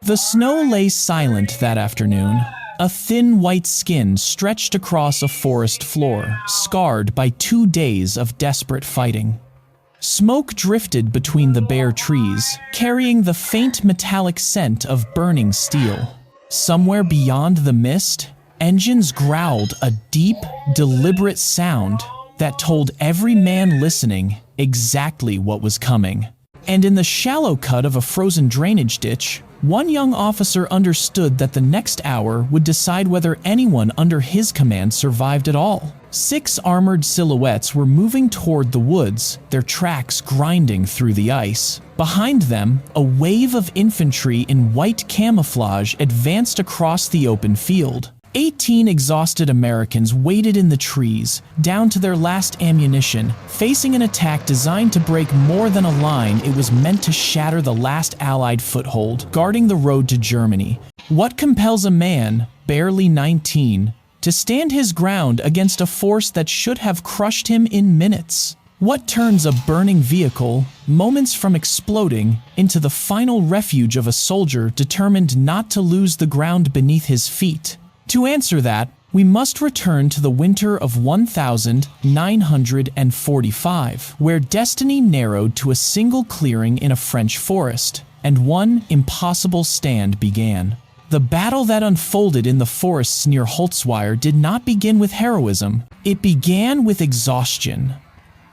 The snow lay silent that afternoon. A thin white skin stretched across a forest floor, scarred by 2 days of desperate fighting. Smoke drifted between the bare trees, carrying the faint metallic scent of burning steel. Somewhere beyond the mist, engines growled a deep, deliberate sound that told every man listening exactly what was coming. And in the shallow cut of a frozen drainage ditch, one young officer understood that the next hour would decide whether anyone under his command survived at all. 6 armored silhouettes were moving toward the woods, their tracks grinding through the ice. Behind them, a wave of infantry in white camouflage advanced across the open field. 18 exhausted Americans waited in the trees, down to their last ammunition, facing an attack designed to break more than a line. It was meant to shatter the last Allied foothold, guarding the road to Germany. What compels a man, barely 19, to stand his ground against a force that should have crushed him in minutes? What turns a burning vehicle, moments from exploding, into the final refuge of a soldier determined not to lose the ground beneath his feet? To answer that, we must return to the winter of 1945, where destiny narrowed to a single clearing in a French forest, and one impossible stand began. The battle that unfolded in the forests near Holtzwihr did not begin with heroism. It began with exhaustion.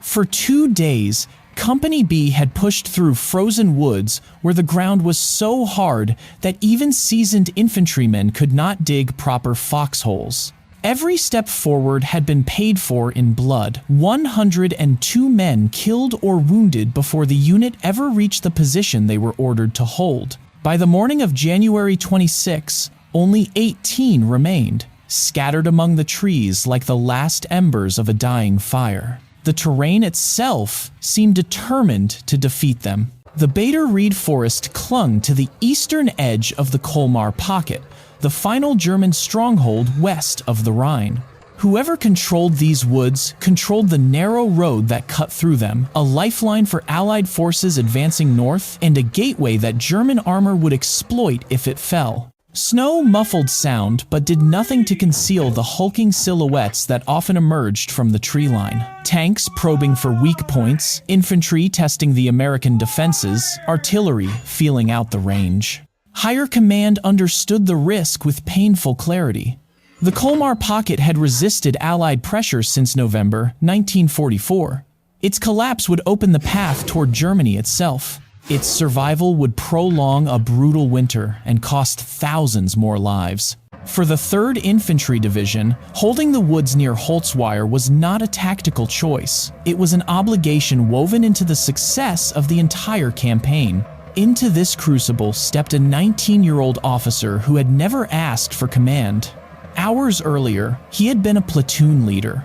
For 2 days, Company B had pushed through frozen woods where the ground was so hard that even seasoned infantrymen could not dig proper foxholes. Every step forward had been paid for in blood. 102 men killed or wounded before the unit ever reached the position they were ordered to hold. By the morning of January 26, only 18 remained, scattered among the trees like the last embers of a dying fire. The terrain itself seemed determined to defeat them. The Bader Reed Forest clung to the eastern edge of the Colmar Pocket, the final German stronghold west of the Rhine. Whoever controlled these woods controlled the narrow road that cut through them, a lifeline for Allied forces advancing north, and a gateway that German armor would exploit if it fell. Snow muffled sound, but did nothing to conceal the hulking silhouettes that often emerged from the tree line. Tanks probing for weak points, infantry testing the American defenses, artillery feeling out the range. Higher command understood the risk with painful clarity. The Colmar Pocket had resisted Allied pressure since November 1944. Its collapse would open the path toward Germany itself. Its survival would prolong a brutal winter and cost thousands more lives. For the 3rd Infantry Division, holding the woods near Holtzwihr was not a tactical choice. It was an obligation woven into the success of the entire campaign. Into this crucible stepped a 19-year-old officer who had never asked for command. Hours earlier, he had been a platoon leader.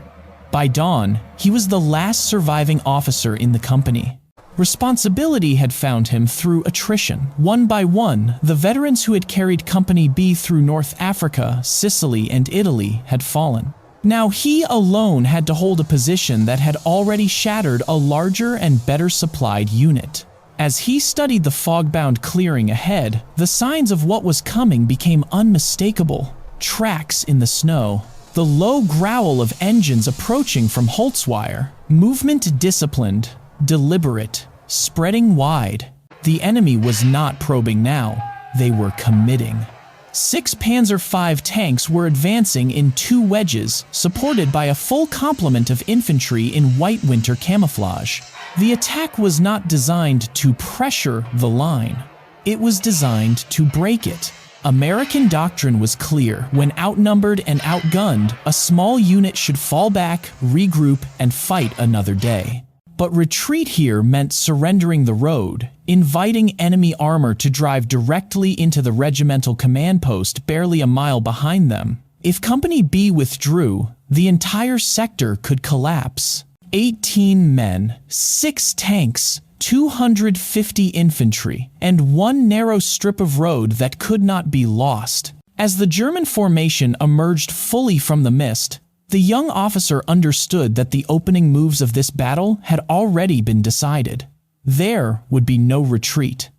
By dawn, he was the last surviving officer in the company. Responsibility had found him through attrition. One by one, the veterans who had carried Company B through North Africa, Sicily, and Italy had fallen. Now he alone had to hold a position that had already shattered a larger and better supplied unit. As he studied the fog-bound clearing ahead, the signs of what was coming became unmistakable. Tracks in the snow, the low growl of engines approaching from Holtzwihr, movement disciplined, deliberate, spreading wide. The enemy was not probing now, they were committing. 6 Panzer V tanks were advancing in 2 wedges, supported by a full complement of infantry in white winter camouflage. The attack was not designed to pressure the line. It was designed to break it. American doctrine was clear. When outnumbered and outgunned, a small unit should fall back, regroup, and fight another day. But retreat here meant surrendering the road, inviting enemy armor to drive directly into the regimental command post barely a mile behind them. If Company B withdrew, the entire sector could collapse. 18 men, 6 tanks, 250 infantry, and 1 narrow strip of road that could not be lost. As the German formation emerged fully from the mist, the young officer understood that the opening moves of this battle had already been decided. There would be no retreat.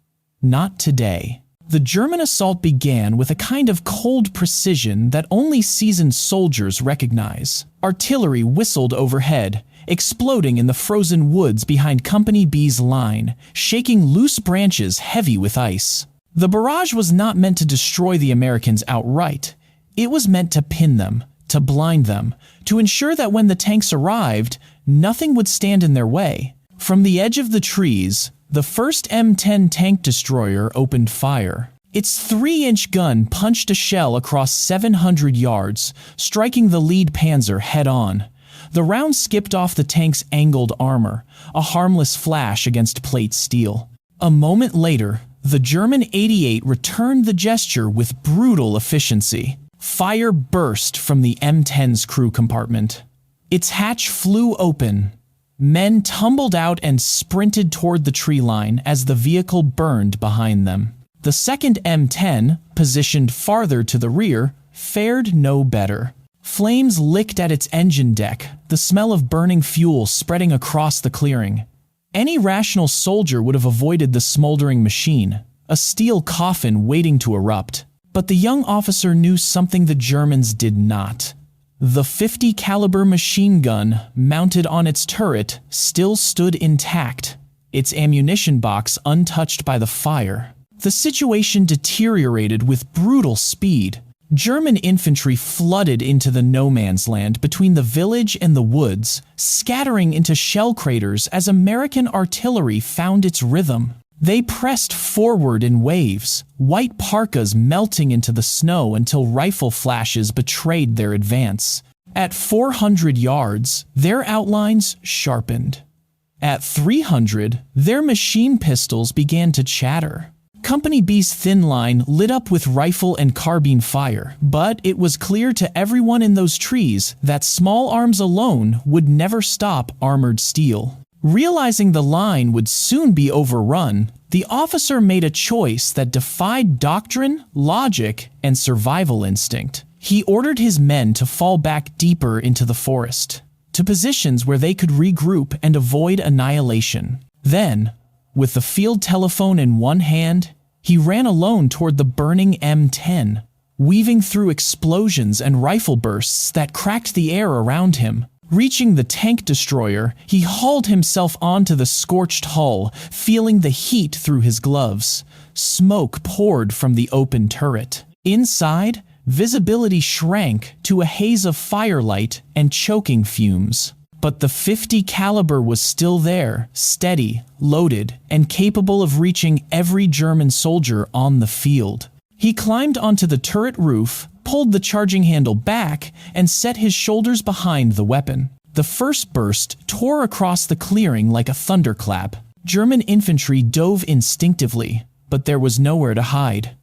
Not today. The German assault began with a kind of cold precision that only seasoned soldiers recognize. Artillery whistled overhead, exploding in the frozen woods behind Company B's line, shaking loose branches heavy with ice. The barrage was not meant to destroy the Americans outright. It was meant to pin them, to blind them, to ensure that when the tanks arrived, nothing would stand in their way. From the edge of the trees, the first M10 tank destroyer opened fire. Its 3-inch gun punched a shell across 700 yards, striking the lead panzer head-on. The round skipped off the tank's angled armor, a harmless flash against plate steel. A moment later, the German 88 returned the gesture with brutal efficiency. Fire burst from the M10's crew compartment. Its hatch flew open. Men tumbled out and sprinted toward the tree line as the vehicle burned behind them. The second M10, positioned farther to the rear, fared no better. Flames licked at its engine deck, the smell of burning fuel spreading across the clearing. Any rational soldier would have avoided the smoldering machine, a steel coffin waiting to erupt. But the young officer knew something the Germans did not. The .50 caliber machine gun, mounted on its turret, still stood intact, its ammunition box untouched by the fire. The situation deteriorated with brutal speed. German infantry flooded into the no-man's land between the village and the woods, scattering into shell craters as American artillery found its rhythm. They pressed forward in waves, white parkas melting into the snow until rifle flashes betrayed their advance. At 400 yards, their outlines sharpened. At 300, their machine pistols began to chatter. Company B's thin line lit up with rifle and carbine fire, but it was clear to everyone in those trees that small arms alone would never stop armored steel. Realizing the line would soon be overrun, the officer made a choice that defied doctrine, logic, and survival instinct. He ordered his men to fall back deeper into the forest, to positions where they could regroup and avoid annihilation. Then, with the field telephone in one hand, he ran alone toward the burning M10, weaving through explosions and rifle bursts that cracked the air around him. Reaching the tank destroyer, he hauled himself onto the scorched hull, feeling the heat through his gloves. Smoke poured from the open turret. Inside, visibility shrank to a haze of firelight and choking fumes. But the .50 caliber was still there, steady, loaded, and capable of reaching every German soldier on the field. He climbed onto the turret roof, pulled the charging handle back, and set his shoulders behind the weapon. The first burst tore across the clearing like a thunderclap. German infantry dove instinctively, but there was nowhere to hide.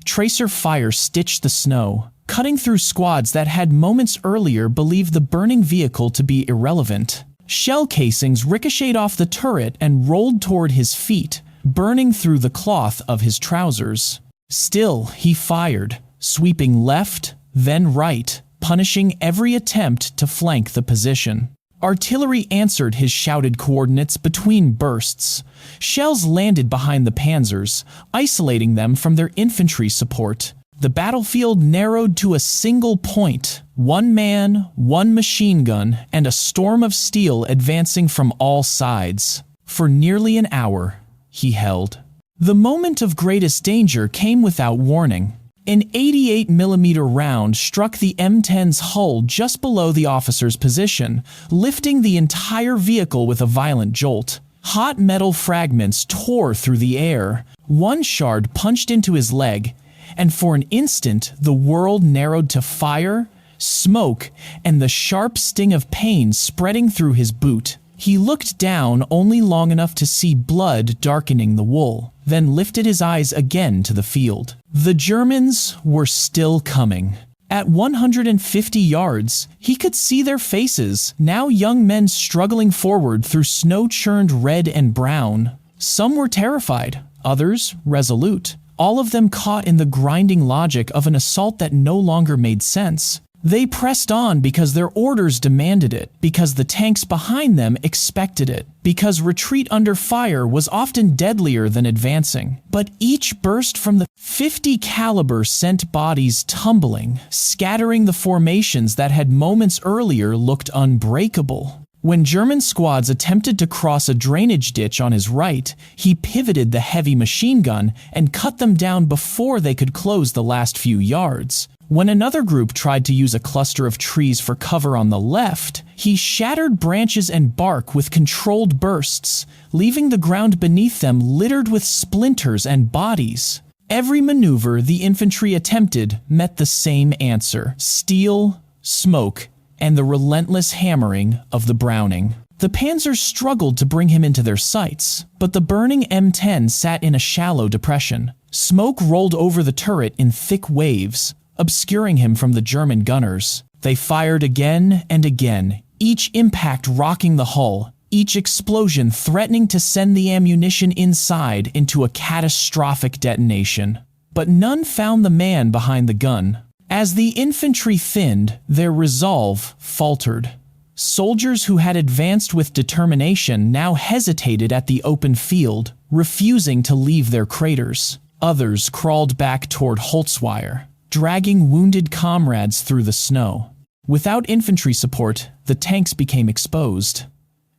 Tracer fire stitched the snow, cutting through squads that had moments earlier believed the burning vehicle to be irrelevant. Shell casings ricocheted off the turret and rolled toward his feet, burning through the cloth of his trousers. Still, he fired, sweeping left, then right, punishing every attempt to flank the position. Artillery answered his shouted coordinates between bursts. Shells landed behind the panzers, isolating them from their infantry support. The battlefield narrowed to a single point. One man, one machine gun, and a storm of steel advancing from all sides. For nearly an hour, he held. The moment of greatest danger came without warning. An 88mm round struck the M10's hull just below the officer's position, lifting the entire vehicle with a violent jolt. Hot metal fragments tore through the air. One shard punched into his leg, and for an instant the world narrowed to fire, smoke, and the sharp sting of pain spreading through his boot. He looked down only long enough to see blood darkening the wool, then lifted his eyes again to the field. The Germans were still coming. At 150 yards, he could see their faces, now young men struggling forward through snow-churned red and brown. Some were terrified, others resolute, all of them caught in the grinding logic of an assault that no longer made sense. They pressed on because their orders demanded it, because the tanks behind them expected it, because retreat under fire was often deadlier than advancing. But each burst from the .50 caliber sent bodies tumbling, scattering the formations that had moments earlier looked unbreakable. When German squads attempted to cross a drainage ditch on his right, he pivoted the heavy machine gun and cut them down before they could close the last few yards. When another group tried to use a cluster of trees for cover on the left, he shattered branches and bark with controlled bursts, leaving the ground beneath them littered with splinters and bodies. Every maneuver the infantry attempted met the same answer: steel, smoke, and the relentless hammering of the Browning. The Panzers struggled to bring him into their sights, but the burning M10 sat in a shallow depression. Smoke rolled over the turret in thick waves, obscuring him from the German gunners. They fired again and again, each impact rocking the hull, each explosion threatening to send the ammunition inside into a catastrophic detonation. But none found the man behind the gun. As the infantry thinned, their resolve faltered. Soldiers who had advanced with determination now hesitated at the open field, refusing to leave their craters. Others crawled back toward Holtzwihr, dragging wounded comrades through the snow. Without infantry support, the tanks became exposed.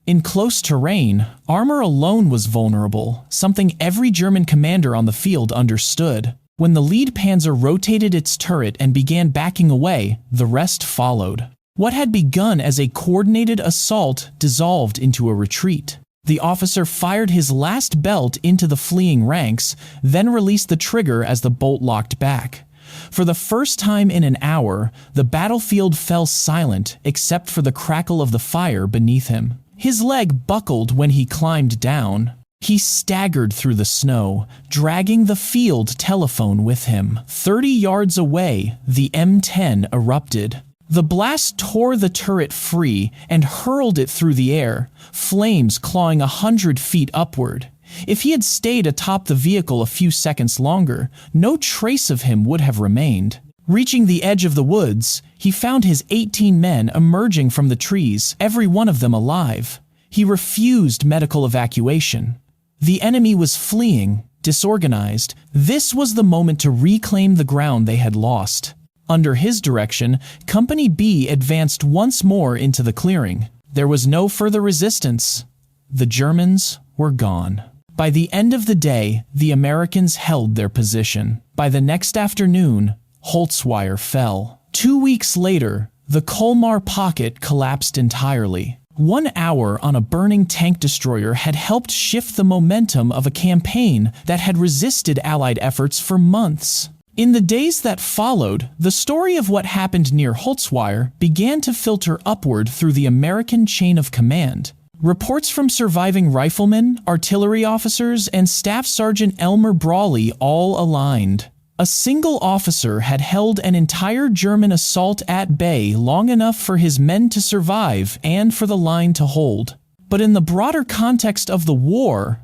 In close terrain, armor alone was vulnerable, something every German commander on the field understood. When the lead panzer rotated its turret and began backing away, the rest followed. What had begun as a coordinated assault dissolved into a retreat. The officer fired his last belt into the fleeing ranks, then released the trigger as the bolt locked back. For the first time in an hour, the battlefield fell silent except for the crackle of the fire beneath him. His leg buckled when he climbed down. He staggered through the snow, dragging the field telephone with him. 30 yards away, the M10 erupted. The blast tore the turret free and hurled it through the air, flames clawing 100 feet upward. If he had stayed atop the vehicle a few seconds longer, no trace of him would have remained. Reaching the edge of the woods, he found his 18 men emerging from the trees, every one of them alive. He refused medical evacuation. The enemy was fleeing, disorganized. This was the moment to reclaim the ground they had lost. Under his direction, Company B advanced once more into the clearing. There was no further resistance. The Germans were gone. By the end of the day, the Americans held their position. By the next afternoon, Holtzwihr fell. 2 weeks later, the Colmar Pocket collapsed entirely. 1 hour on a burning tank destroyer had helped shift the momentum of a campaign that had resisted Allied efforts for months. In the days that followed, the story of what happened near Holtzwihr began to filter upward through the American chain of command. Reports from surviving riflemen, artillery officers, and Staff Sergeant Elmer Brawley all aligned. A single officer had held an entire German assault at bay long enough for his men to survive and for the line to hold. But in the broader context of the war,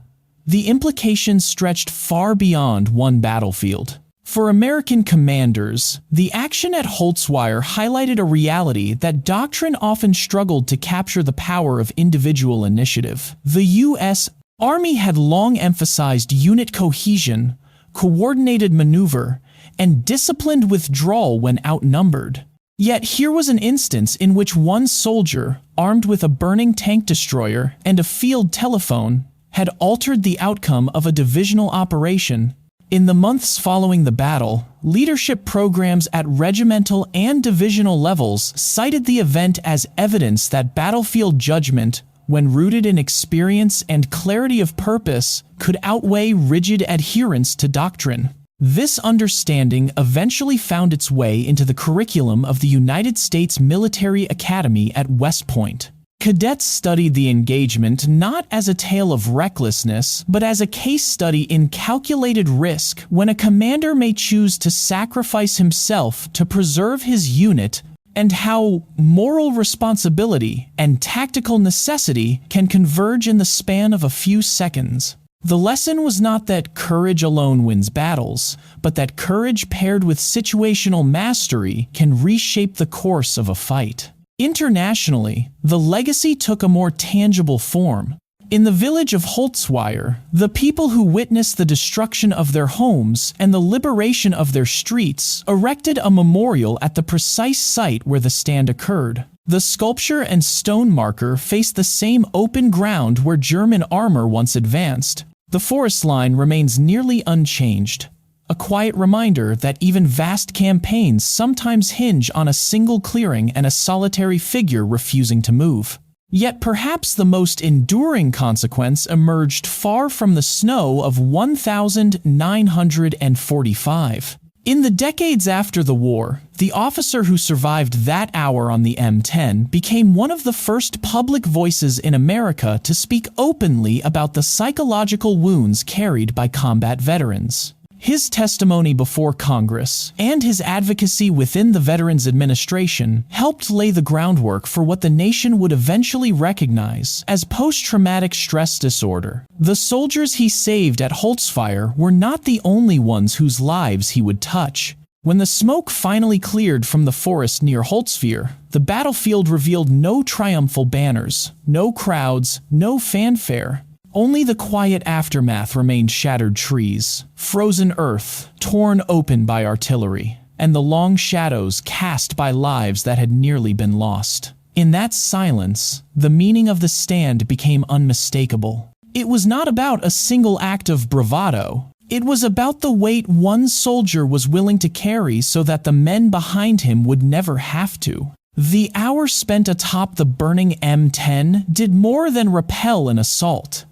the implications stretched far beyond one battlefield. For American commanders, the action at Holtzwihr highlighted a reality that doctrine often struggled to capture: the power of individual initiative. The U.S. Army had long emphasized unit cohesion, coordinated maneuver, and disciplined withdrawal when outnumbered. Yet here was an instance in which one soldier, armed with a burning tank destroyer and a field telephone, had altered the outcome of a divisional operation. In the months following the battle, leadership programs at regimental and divisional levels cited the event as evidence that battlefield judgment, when rooted in experience and clarity of purpose, could outweigh rigid adherence to doctrine. This understanding eventually found its way into the curriculum of the United States Military Academy at West Point. Cadets studied the engagement not as a tale of recklessness, but as a case study in calculated risk, when a commander may choose to sacrifice himself to preserve his unit, and how moral responsibility and tactical necessity can converge in the span of a few seconds. The lesson was not that courage alone wins battles, but that courage paired with situational mastery can reshape the course of a fight. Internationally, the legacy took a more tangible form. In the village of Holtzwihr, the people who witnessed the destruction of their homes and the liberation of their streets erected a memorial at the precise site where the stand occurred. The sculpture and stone marker faced the same open ground where German armor once advanced. The forest line remains nearly unchanged, a quiet reminder that even vast campaigns sometimes hinge on a single clearing and a solitary figure refusing to move. Yet perhaps the most enduring consequence emerged far from the snow of 1945. In the decades after the war, the officer who survived that hour on the M10 became one of the first public voices in America to speak openly about the psychological wounds carried by combat veterans. His testimony before Congress and his advocacy within the Veterans Administration helped lay the groundwork for what the nation would eventually recognize as post-traumatic stress disorder. The soldiers he saved at Holtzwihr were not the only ones whose lives he would touch. When the smoke finally cleared from the forest near Holtzwihr, the battlefield revealed no triumphal banners, no crowds, no fanfare. Only the quiet aftermath remained: shattered trees, frozen earth, torn open by artillery, and the long shadows cast by lives that had nearly been lost. In that silence, the meaning of the stand became unmistakable. It was not about a single act of bravado. It was about the weight one soldier was willing to carry so that the men behind him would never have to. The hour spent atop the burning M10 did more than repel an assault.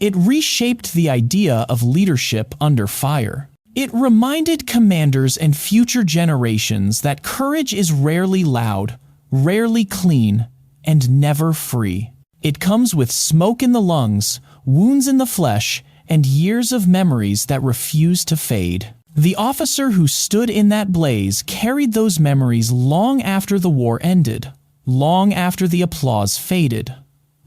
It reshaped the idea of leadership under fire. It reminded commanders and future generations that courage is rarely loud, rarely clean, and never free. It comes with smoke in the lungs, wounds in the flesh, and years of memories that refuse to fade. The officer who stood in that blaze carried those memories long after the war ended, long after the applause faded,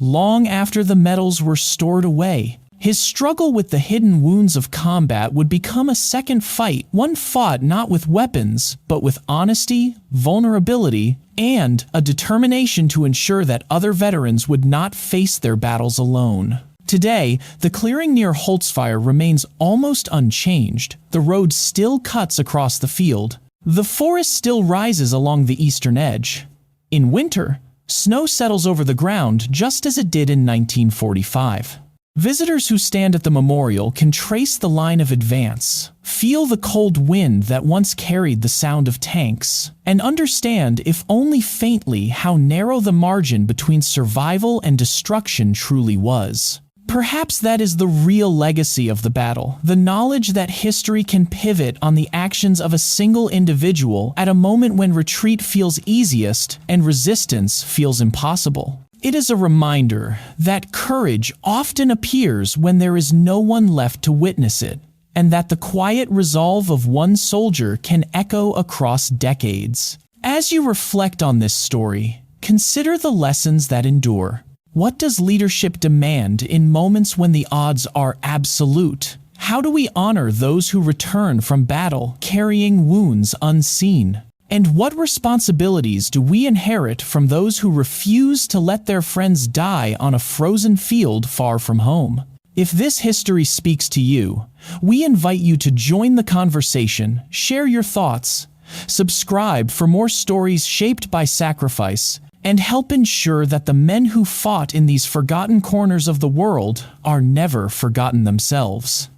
long after the medals were stored away. His struggle with the hidden wounds of combat would become a second fight, one fought not with weapons, but with honesty, vulnerability, and a determination to ensure that other veterans would not face their battles alone. Today, the clearing near Holtzwihr remains almost unchanged. The road still cuts across the field. The forest still rises along the eastern edge. In winter, snow settles over the ground just as it did in 1945. Visitors who stand at the memorial can trace the line of advance, feel the cold wind that once carried the sound of tanks, and understand, if only faintly, how narrow the margin between survival and destruction truly was. Perhaps that is the real legacy of the battle, the knowledge that history can pivot on the actions of a single individual at a moment when retreat feels easiest and resistance feels impossible. It is a reminder that courage often appears when there is no one left to witness it, and that the quiet resolve of one soldier can echo across decades. As you reflect on this story, consider the lessons that endure. What does leadership demand in moments when the odds are absolute? How do we honor those who return from battle carrying wounds unseen? And what responsibilities do we inherit from those who refuse to let their friends die on a frozen field far from home? If this history speaks to you, we invite you to join the conversation, share your thoughts, subscribe for more stories shaped by sacrifice, and help ensure that the men who fought in these forgotten corners of the world are never forgotten themselves.